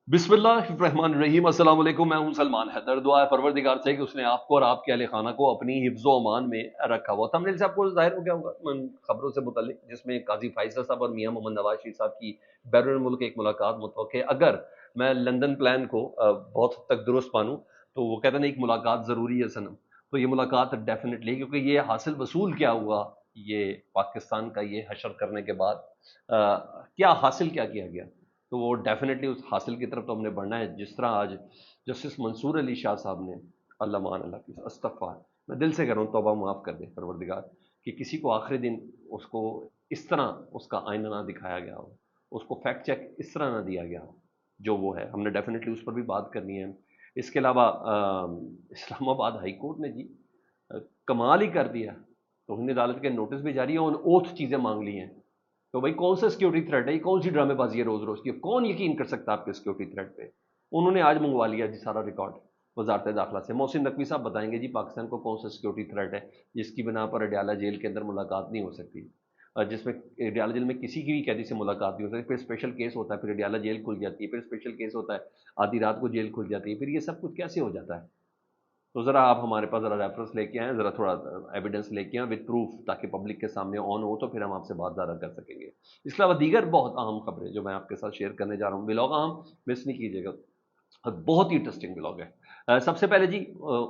बिस्मिल्लाहिर्रहमानिर्रहीम। अस्सलाम वालेकुम। मैं हूं सलमान हैदर। दुआ है परवरदिगार से कि उसने आपको और आपके अहले खाना को अपनी हिफ्ज़ व अमान में रखा हुआ। थंबनेल से आपको ज़ाहिर हो गया होगा खबरों से मुतल्लिक, जिसमें काजी फैसल साहब और मियां मोहम्मद नवाज शरीफ साहब की बैरून मुल्क एक मुलाकात मुतवक्के। अगर मैं लंदन प्लान को बहुत हद तक दुरुस्त मानूं तो वो कहते हैं ना, एक मुलाकात ज़रूरी है सनम। तो ये मुलाकात डेफिनेटली, क्योंकि ये हासिल वसूल क्या हुआ, ये पाकिस्तान का ये हशर करने के बाद क्या हासिल क्या किया गया, तो वो डेफिनेटली उस हासिल की तरफ तो हमने बढ़ना है। जिस तरह आज जस्टिस मंसूर अली शाह साहब ने, अल्लाह मान अल्लाह की अस्तगफार, मैं दिल से कह रहा हूँ तौबा माफ़ कर दे परवरदिगार, कि किसी को आखिरी दिन उसको इस तरह उसका आईना ना दिखाया गया हो, उसको फैक्ट चेक इस तरह ना दिया गया हो जो वो है। हमने डेफिनेटली उस पर भी बात करनी है। इसके अलावा इस्लामाबाद हाई कोर्ट ने जी अ, कमाल ही कर दिया। तौहीन अदालत के नोटिस भी जारी हैं और ओथ चीज़ें मांग ली हैं। तो भाई कौन सा सिक्योरिटी थ्रेट है, ये कौन सी ड्रामेबाजी है रोज रोज की? कौन यकीन कर सकता है आपके सिक्योरिटी थ्रेट पे? उन्होंने आज मंगवा लिया जी सारा रिकॉर्ड वजारत दाखिला से। मोहसिन नकवी साहब बताएंगे जी पाकिस्तान को कौन सा सिक्योरिटी थ्रेट है जिसकी बिना पर अडयाला जेल के अंदर मुलाकात नहीं हो सकती, जिसमें अडयाला जेल में किसी की भी कैदी से मुलाकात नहीं हो सकती। फिर स्पेशल केस होता है, फिर अडयाला जेल खुल जाती है, फिर स्पेशल केस होता है, आधी रात को जेल खुल जाती है। फिर ये सब कुछ कैसे हो जाता है? तो ज़रा आप हमारे पास ज़रा रेफरेंस लेके आएँ, ज़रा थोड़ा एविडेंस लेके आएँ विद प्रूफ, ताकि पब्लिक के सामने ऑन हो, तो फिर हम आपसे बात ज़्यादा कर सकेंगे। इसके अलावा दीगर बहुत अहम खबरें जो मैं आपके साथ शेयर करने जा रहा हूँ, व्लॉग अहम मिस नहीं कीजिएगा और बहुत ही इंटरेस्टिंग व्लॉग है। सबसे पहले जी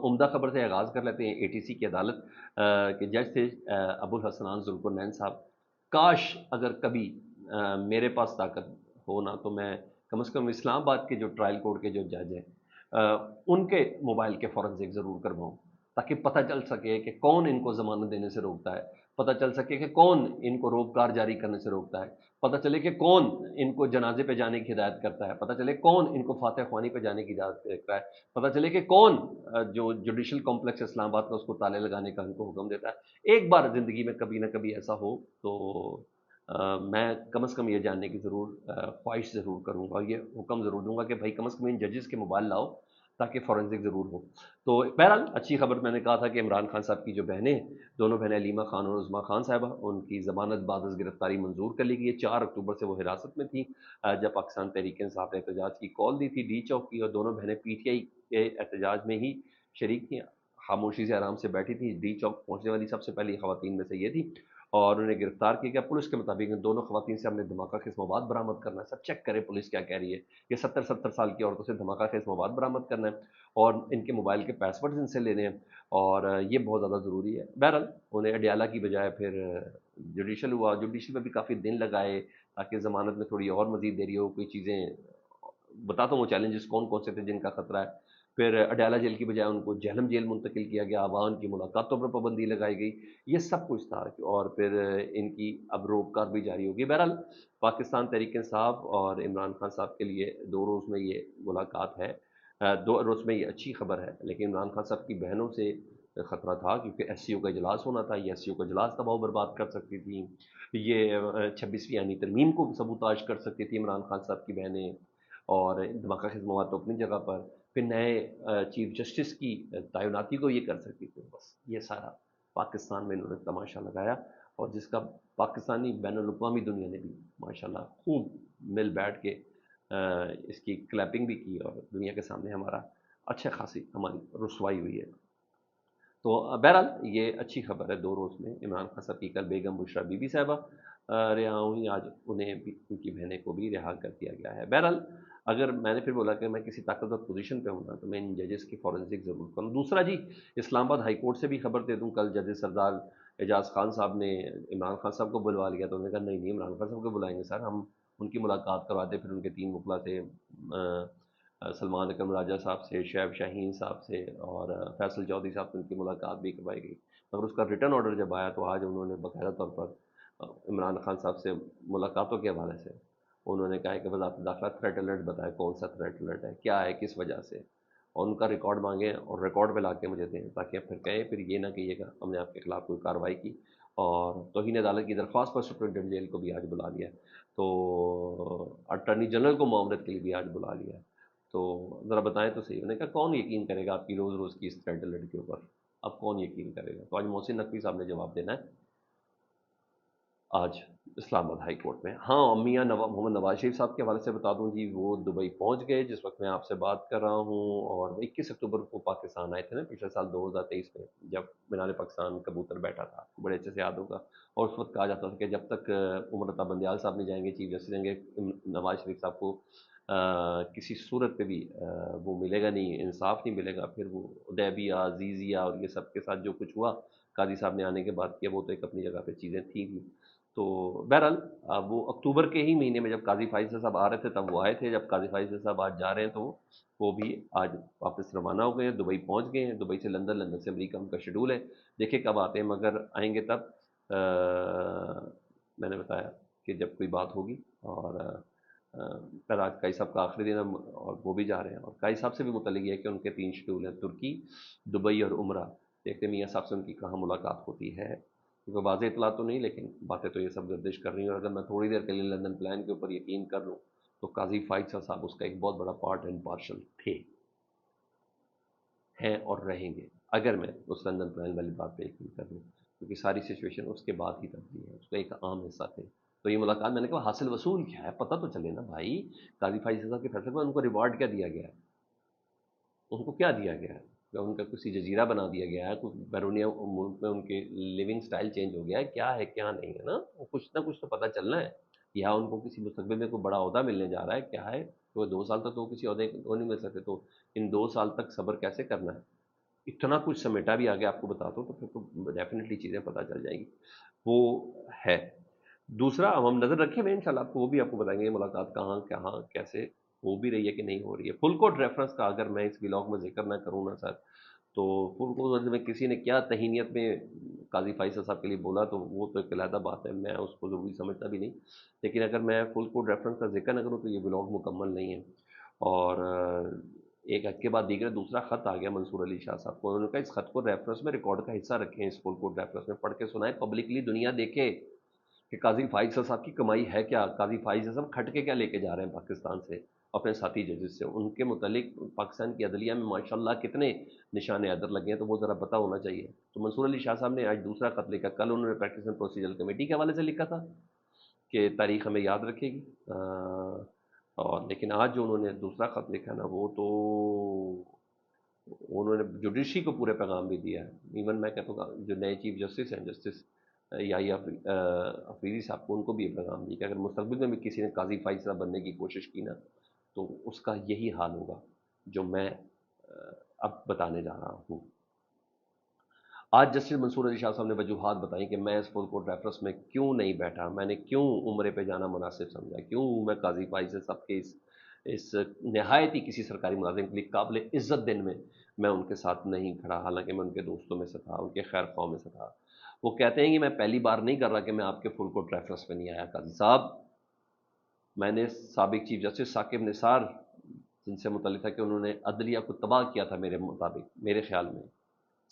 उम्दा खबर से आगाज़ कर लेते हैं। एटीसी की अदालत के जज थे अबुल हसनान जुल्फरनैन साहब। काश अगर कभी मेरे पास ताकत हो ना, तो मैं कम से कम इस्लामाबाद के जो ट्रायल कोर्ट के जो जज हैं उनके मोबाइल के फॉरेंसिक ज़रूर करवाऊँ, ताकि पता चल सके कि कौन इनको ज़मानत देने से रोकता है, पता चल सके कि कौन इनको रोज़गार जारी करने से रोकता है, पता चले कि कौन इनको जनाजे पे जाने की हिदायत करता है, पता चले कौन इनको फातह ख्वानी पे जाने की इजाज़त देता है, पता चले कि कौन जो जुडिशल कॉम्प्लेक्स इस्लामाबाद का उसको ताले लगाने का इनको हुक्म देता है। एक बार ज़िंदगी में कभी ना कभी ऐसा हो तो मैं कम से कम ये जानने की ज़रूर ख्वाहिश ज़रूर करूँगा, ये हुक्म ज़रूर दूँगा कि भाई कम से कम इन जजेस के मोबाइल लाओ, ताकि फॉरेंसिक ज़रूर हो। तो बहरहाल अच्छी खबर मैंने कहा था कि इमरान खान साहब की जो बहनें हैं, दोनों बहनें अलीमा खान और उज़्मा खान साहिबा, उनकी ज़मानत बाद गिरफ्तारी मंजूर कर ली गई है। 4 अक्टूबर से वो हिरासत में थी जब पाकिस्तान तहरीक इंसाफ ने एहतजाज की कॉल दी थी डी चौक की, और दोनों बहनें पीटीआई के एहतजाज में ही शरीक थी। खामोशी से आराम से बैठी थी। डी चौक पहुंचने वाली सबसे पहली खवातीन में से ये थी और उन्हें गिरफ्तार किया गया। पुलिस के मुताबिक इन दोनों खवातीन से हमने धमाका खेज मवाद बरामद करना है। सब चेक करें पुलिस क्या कह रही है। ये 70-70 साल की औरतों से धमाका खेज मवाद बरामद करना है और इनके मोबाइल के पासवर्ड इनसे लेने हैं, और ये बहुत ज़्यादा ज़रूरी है। बहरहाल उन्हें अडयाला की बजाय फिर जुडिशल हुआ। जुडिशल में भी काफ़ी दिन लगाए ताकि ज़मानत में थोड़ी और मज़ीद देरी हो। कोई चीज़ें बताता हूँ, चैलेंजेस कौन कौन से थे जिनका खतरा है। फिर अडयाला जेल की बजाय उनको जेहलम जेल मुंतकिल किया गया। आवाम की मुलाकातों पर पाबंदी लगाई गई। ये सब कुछ था और फिर इनकी अब रोककार भी जारी होगी। बहरहाल पाकिस्तान तहरीक इंसाफ और इमरान खान साहब के लिए 2 रोज़ में ये मुलाकात है। 2 रोज़ में ये अच्छी खबर है, लेकिन इमरान खान साहब की बहनों से खतरा था, क्योंकि एससीओ का इजलास होना था। ये एससीओ का इजलास तबाह बर्बाद कर सकती थी। ये 26वीं आईनी तरमीम को सबूताज कर सकती थी इमरान खान साहब की बहनें। और धमाका खिज मवाद तो अपनी जगह पर, फिर नए चीफ जस्टिस की तैनाती को ये कर सकती थी। बस ये सारा पाकिस्तान में इन्होंने तमाशा लगाया, और जिसका पाकिस्तानी बैनुल-अक़वामी दुनिया ने भी माशाल्लाह खूब मिल बैठ के इसकी क्लैपिंग भी की, और दुनिया के सामने हमारा अच्छा खासी हमारी रुसवाई हुई है। तो बहरहाल ये अच्छी खबर है। 2 रोज़ में इमरान खान साहब की कल बेगम बुशरा बीबी साहिबा रिहा हुई। आज उन्हें भी, उनकी बहनें को भी रिहा कर दिया गया है। बहरहाल अगर मैंने फिर बोला कि मैं किसी ताकतवर पोजीशन पे हूँ ना, तो मैं इन जजेस की फॉरेंसिक ज़रूर करूँ। दूसरा जी, इस्लामाबाद हाई कोर्ट से भी खबर दे दूँ। कल जज सरदार एजाज खान साहब ने इमरान खान साहब को बुलवा लिया, तो उन्होंने कहा नहीं नहीं, इमरान खान साहब को बुलाएंगे सर, हम उनकी मुलाकात करवाते। फिर उनके 3 वकला थे, सलमान अकरम राजा साहब से, शैब शाहीन साहब से और फैसल चौधरी साहब से उनकी मुलाकात भी करवाई गई। मगर उसका रिटर्न ऑर्डर जब आया तो आज उन्होंने बाकायदा तौर पर इमरान खान साहब से मुलाकातों के हवाले से उन्होंने कहा है कि वज़ारत दाखिला थ्रेट अलर्ट बताए, कौन सा थ्रेट अलर्ट है, क्या है, किस वजह से, और उनका रिकॉर्ड मांगे और रिकॉर्ड पे ला के मुझे दें, ताकि आप फिर कहें, फिर ये ना कहिएगा हमने आपके खिलाफ कोई कार्रवाई की। और तौहीन अदालत की दरख्वास्त पर सुप्रीटेंडेंट जेल को भी आज बुला लिया है। तो अटर्नी जनरल को मामलत के लिए भी आज बुला लिया है। तो ज़रा बताएं तो सही। उन्होंने कहा कौन यकीन करेगा आपकी रोज़ रोज़ की इस थ्रेड अलर्ट के ऊपर, अब कौन यकीन करेगा? तो आज मोहसिन नकवी साहब ने जवाब देना है। आज इस्लामाबाद हाई कोर्ट में। हाँ, मियाँ मोहम्मद नवाज शरीफ साहब के हवाले से बता दूं जी, वो दुबई पहुंच गए जिस वक्त मैं आपसे बात कर रहा हूं, और 21 अक्टूबर को पाकिस्तान आए थे ना, पिछले साल 2023 में, जब मीनार पाकिस्तान कबूतर बैठा था, आपको बड़े अच्छे से याद होगा। और उस वक्त कहा जाता था कि जब तक उमर अता बंदयाल साहब नहीं जाएंगे, चीफ जस्टिस जाएंगे, नवाज शरीफ साहब को किसी सूरत पे भी वो मिलेगा नहीं, इंसाफ नहीं मिलेगा। फिर वो उदैबिया, अजीजिया और ये सब के साथ जो कुछ हुआ काजी साहब ने आने के बाद किया, वो तो एक अपनी जगह पे चीज़ें थी भी। तो बहरहाल वो अक्टूबर के ही महीने में जब काजी फाइज साहब आ रहे थे तब वो आए थे, जब काजी फाइज साहब आज जा रहे हैं तो वो भी आज वापस रवाना हो गए हैं, दुबई पहुंच गए हैं, दुबई से लंदन, लंदन से अमेरिका उनका शेड्यूल है। देखिए कब आते हैं, मगर आएंगे तब मैंने बताया कि जब कोई बात होगी। और कल आज काई साहब का आखिरी दिन है और वो भी जा रहे हैं, और काई साहब से भी मुतल्लिक है कि उनके 3 शेड्यूल हैं, तुर्की, दुबई और उम्रा। देखते हैं मियाँ साहब से उनकी कहाँ मुलाकात होती है, क्योंकि वाज़ेह इतला तो नहीं, लेकिन बातें तो ये सब गर्दिश कर रही हैं। और अगर मैं थोड़ी देर के लिए लंदन प्लान के ऊपर यकीन कर लूँ तो काजी फाइज साहब उसका एक बहुत बड़ा पार्ट एंड पार्शल थे, हैं और रहेंगे, अगर मैं उस लंदन प्लान वाली बात पे यकीन कर लूँ, क्योंकि सारी सिचुएशन उसके बाद ही तब्दील है, उसका एक आम हिस्सा थे। तो ये मुलाकात, मैंने कहा हासिल वसूल क्या है, पता तो चले ना भाई। काजी फाइज साहब के फैसले में उनको रिवार्ड क्या दिया गया है, उनको क्या दिया गया है? क्या उनका किसी जजीरा बना दिया गया है, कुछ बैरूनिया मुल्क में उनके लिविंग स्टाइल चेंज हो गया है, क्या है क्या नहीं है ना, वो कुछ ना कुछ तो पता चलना है। या उनको किसी मुस्तकबिल में कोई बड़ा ओहदा मिलने जा रहा है, क्या है, तो 2 साल तक तो किसी ओहदे को नहीं मिल सकते, तो इन 2 साल तक सब्र कैसे करना है। इतना कुछ समेटा भी आगे आपको बताता हूँ तो फिर तो डेफिनेटली चीज़ें पता चल जाएंगी। वो है। दूसरा, अब हम नज़र रखें, मैं इंशाल्लाह आपको वो भी आपको बताएंगे मुलाकात कहाँ कहाँ कैसे हो भी रही है कि नहीं हो रही है। फुल कोर्ट रेफरेंस का अगर मैं इस व्लॉग में जिक्र ना करूँ ना सर, तो फुल कोर्ट में किसी ने क्या तहीनियत में काजी फाइसल साहब के लिए बोला तो वो तो एक अलहदा बात है, मैं उसको ज़रूरी समझता भी नहीं। लेकिन अगर मैं फुल कोर्ट रेफरेंस का जिक्र ना करूँ तो ये व्लॉग मुकम्मल नहीं है। और एक हक के बाद दीगर दूसरा खत आ गया मंसूर अली शाह साहब को, उन्होंने कहा इस खत को रेफरेंस में रिकॉर्ड का हिस्सा रखें, इस फुल कोर्ट रेफरेंस में पढ़ के सुनाए, पब्लिकली दुनिया देखे कि काजी फाइज साहब की कमाई है क्या, काजी फाइज साहब खट के क्या लेके जा रहे हैं पाकिस्तान से अपने साथी जजेस से, उनके मुतालिक पाकिस्तान की अदलिया में माशाल्लाह कितने निशान अदर लगे हैं, तो वो ज़रा पता होना चाहिए। तो मंसूर अली शाह साहब ने आज दूसरा खत लिखा, कल उन्होंने प्रैक्टिस एंड प्रोसीजर कमेटी के हवाले से लिखा था कि तारीख हमें याद रखेगी। और लेकिन आज जो उन्होंने दूसरा खत लिखा ना, वो तो उन्होंने जुडिशरी को पूरे पैगाम भी दिया है। इवन मैं कहता हूँ जो नए चीफ जस्टिस हैं, जस्टिस याहिया अफरीदी साहब को, उनको भी ये पैगाम दिया कि अगर मुस्तकबिल में भी किसी ने काजी फाइज बनने की कोशिश की ना, तो उसका यही हाल होगा जो मैं अब बताने जा रहा हूँ। आज जस्टिस मंसूर अली शाह साहब ने वजूहात बताई कि मैं इस फुल कोर्ट रेफरेंस में क्यों नहीं बैठा, मैंने क्यों उम्रे पे जाना मुनासिब समझा, क्यों मैं काजी फाइज साहब के इस नहायत ही किसी सरकारी मुलाजिम के लिए काबिल इज्जत दिन में मैं उनके साथ नहीं खड़ा, हालांकि मैं उनके दोस्तों में से था, उनके खैर ख्वाह में से था। वो कहते हैं कि मैं पहली बार नहीं कर रहा कि मैं आपके फुल कोर्ट रेफरेंस में नहीं आया काजी साहब। मैंने साबिक चीफ जस्टिस साकिब निसार जिनसे मुतल्लिक था कि उन्होंने अदलिया को तबाह किया था, मेरे मुताबिक, मेरे ख्याल में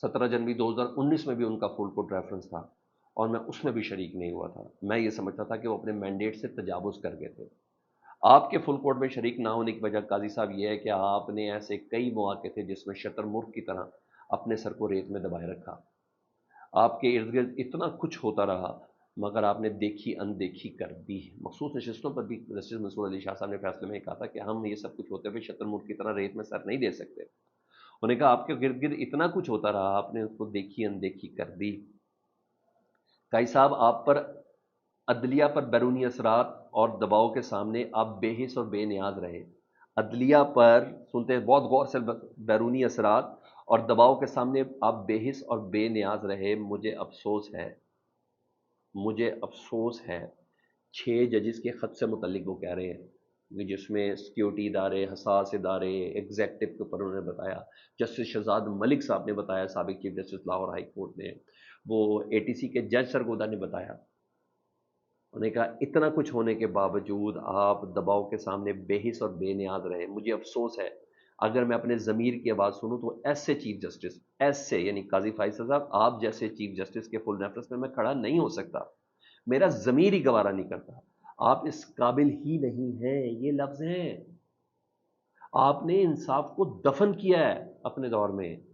17 जनवरी 2019 में भी उनका फुल कोर्ट रेफरेंस था और मैं उसमें भी शरीक नहीं हुआ था। मैं ये समझता था कि वो अपने मैंडेट से तजावुज़ कर गए थे। आपके फुल कोर्ट में शरीक ना होने की वजह काजी साहब ये है कि आपने ऐसे कई मौके थे जिसमें शतरमुर्ग की तरह अपने सर को रेत में दबाए रखा। आपके इर्द गिर्द इतना कुछ होता रहा, मगर आपने देखी अनदेखी कर दी। मखसूस नशस्तों पर भी जस्टिस मंसूर अली शाह साहब ने फैसले में कहा था कि हम ये सब कुछ होते हुए शतरमुर्ग की तरह रेत में सर नहीं दे सकते। उन्होंने कहा आपके गिर्द गिर्द इतना कुछ होता रहा, आपने उसको देखी अनदेखी कर दी। काई साहब, आप पर अदलिया पर बैरूनी असरात और दबाव के सामने आप बेहिस और बेनियाज रहे। अदलिया पर, सुनते हैं बहुत गौर से, बैरूनी असरात और दबाव के सामने आप बेहिस और बेनियाज रहे। मुझे अफसोस है, मुझे अफसोस है। 6 जजेस के ख़त से मुतल्लिक वो कह रहे हैं कि जिसमें सिक्योरिटी इदारे, हसास इदारे, एग्जेक्टिव के ऊपर उन्होंने बताया। जस्टिस शहजाद मलिक साहब ने बताया, साबिक chief justice Lahore high court ने, वो एटीसी के जज सरगोदा ने बताया। उन्होंने कहा इतना कुछ होने के बावजूद आप दबाव के सामने बेहिस और बेनियाज रहे। मुझे अफसोस है, अगर मैं अपने ज़मीर की आवाज़ सुनूं तो ऐसे चीफ जस्टिस, ऐसे यानी काजी फाइसल साहब, आप जैसे चीफ जस्टिस के फुल रेफरेंस में मैं खड़ा नहीं हो सकता, मेरा ज़मीर ही गवारा नहीं करता। आप इस काबिल ही नहीं हैं, ये लफ्ज़ हैं। आपने इंसाफ को दफन किया है अपने दौर में।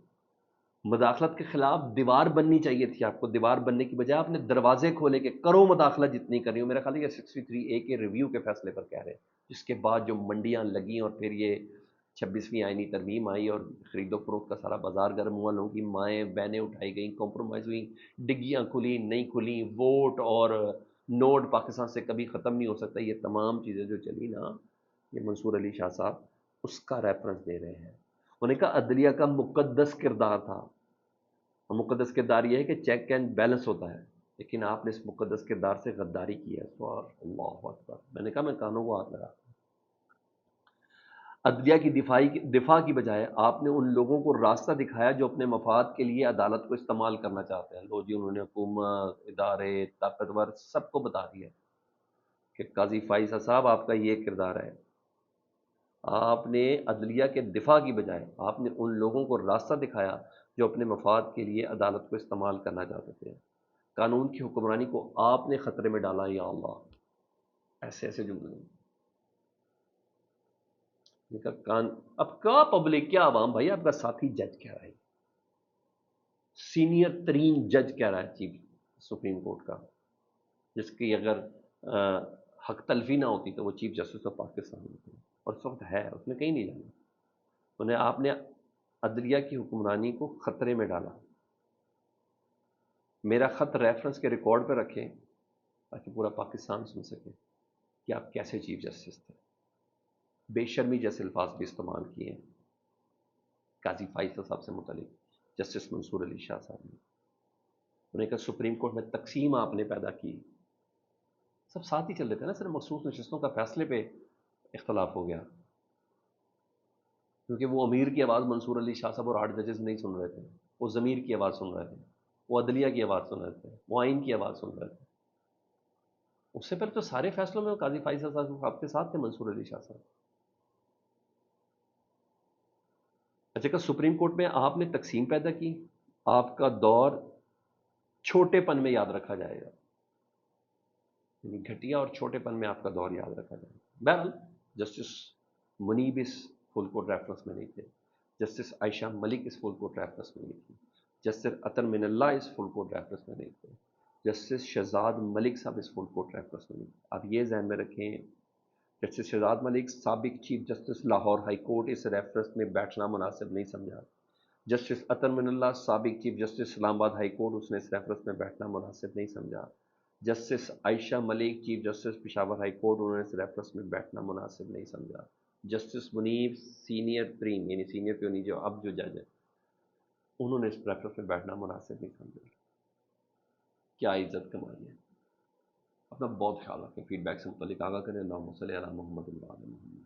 مداخلت کے خلاف دیوار بننی چاہیے تھی آپ کو، دیوار بننے کی بجائے آپ نے دروازے کھولے کہ کرو مداخلت جتنی کرنی ہو. میرا خیال ہے کہ 63A کے ریویو کے فیصلے پر کہہ رہے ہیں، جس کے بعد جو منڈیاں لگیں اور پھر یہ 26ویں آئینی ترمیم آئی اور خرید و فروخت کا سارا بازار گرم ہوا، لوگوں کی مائیں بہنیں اٹھائی گئیں، کمپرومائز ہوئی، ڈگیاں کھلی نہیں کھلی، ووٹ اور نوٹ پاکستان سے کبھی ختم نہیں ہو سکتا، یہ تمام چیزیں جو چلی نا، یہ منصور علی شاہ صاحب اس کا ریفرنس دے رہے ہیں. انہوں نے کہا عدلیہ کا مقدس کردار تھا. اور مقدس کردار یہ ہے کہ چیک اینڈ بیلنس ہوتا ہے، لیکن آپ نے اس مقدس کردار سے غداری کی ہے. سبحان اللہ اکبر. میں نے کہا میں کانوں کو ہاتھ لگا. عدلیہ کی دفاع کی بجائے آپ نے ان لوگوں کو راستہ دکھایا جو اپنے مفاد کے لیے عدالت کو استعمال کرنا چاہتے ہیں. لو جی، انہوں نے حکومت، ادارے، طاقتور سب کو بتا دیا کہ قاضی فائز صاحب آپ کا یہ کردار ہے. آپ نے عدلیہ کے دفاع کی بجائے آپ نے ان لوگوں کو راستہ دکھایا جو اپنے مفاد کے لیے عدالت کو استعمال کرنا چاہتے تھے. قانون کی حکمرانی کو آپ نے خطرے میں ڈالا. یا اللہ، ایسے ایسے جملے. اب کیا پبلک، کیا عوام، بھائی آپ کا ساتھی جج کہہ رہا ہے، سینئر ترین جج کہہ رہا ہے چیف سپریم کورٹ کا، جس کی اگر حق تلفی نہ ہوتی تو وہ چیف جسٹس آف پاکستان ہوتے، اور اس وقت ہے، اس نے کہیں نہیں جانا. آپ نے عدلیہ کی حکمرانی کو خطرے میں ڈالا. میرا خط ریفرنس کے ریکارڈ پہ رکھیں تاکہ پورا پاکستان سن سکے کہ آپ کیسے چیف جسٹس تھے. بے شرمی جیسے الفاظ بھی استعمال کیے ہیں قاضی فائز صاحب سے متعلق جسٹس منصور علی شاہ صاحب نے. انہوں نے کہا سپریم کورٹ میں تقسیم آپ نے پیدا کی. سب ساتھ ہی چل رہے تھے نا، صرف مخصوص نشستوں کا فیصلے پہ اختلاف ہو گیا، کیونکہ وہ امیر کی آواز منصور علی شاہ صاحب اور 8 ججز نہیں سن رہے تھے، وہ ضمیر کی آواز سن رہے تھے، وہ عدلیہ کی آواز سن رہے تھے، وہ آئین کی آواز سن رہے تھے. اس سے پہلے تو سارے فیصلوں میں قاضی فائز صاحب آپ کے ساتھ تھے، منصور علی شاہ صاحب. اچھا کہ سپریم کورٹ میں آپ نے تقسیم پیدا کی. آپ کا دور چھوٹے پن میں یاد رکھا جائے گا، یعنی گھٹیا اور چھوٹے پن میں آپ کا دور یاد رکھا جائے گا. بہرحال جسٹس منیب اس فل کورٹ ریفرنس میں نہیں تھے، جسٹس عائشہ ملک اس فل کورٹ ریفرنس میں نہیں تھی، جسٹس عطر من اللہ اس فل کورٹ ریفرنس میں نہیں تھے، جسٹس شہزاد ملک صاحب اس فل کورٹ ریفرنس میں نہیں تھے. آپ یہ ذہن میں رکھیں، جسٹس شہزاد ملک سابق chief justice Lahore High Court اس ریفرنس میں بیٹھنا مناسب نہیں سمجھا. جسٹس عطر من اللہ سابق چیف جسٹس اسلام آباد ہائی کورٹ، اس نے اس ریفرنس میں بیٹھنا مناسب نہیں سمجھا. Justice Ayesha Malik chief justice Peshawar High Court, انہوں نے اس ریفرنس میں بیٹھنا مناسب نہیں سمجھا. جسٹس منیب سینئر ترین، یعنی سینئر تو نہیں، جو اب جو جج ہے، انہوں نے اس ریفرنس میں بیٹھنا مناسب نہیں سمجھا. کیا عزت کمائی ہے. اپنا بہت خیال رکھیں. فیڈ بیک سے متعلق آگاہ کریں. اللہم صلی علی محمد و علی محمد.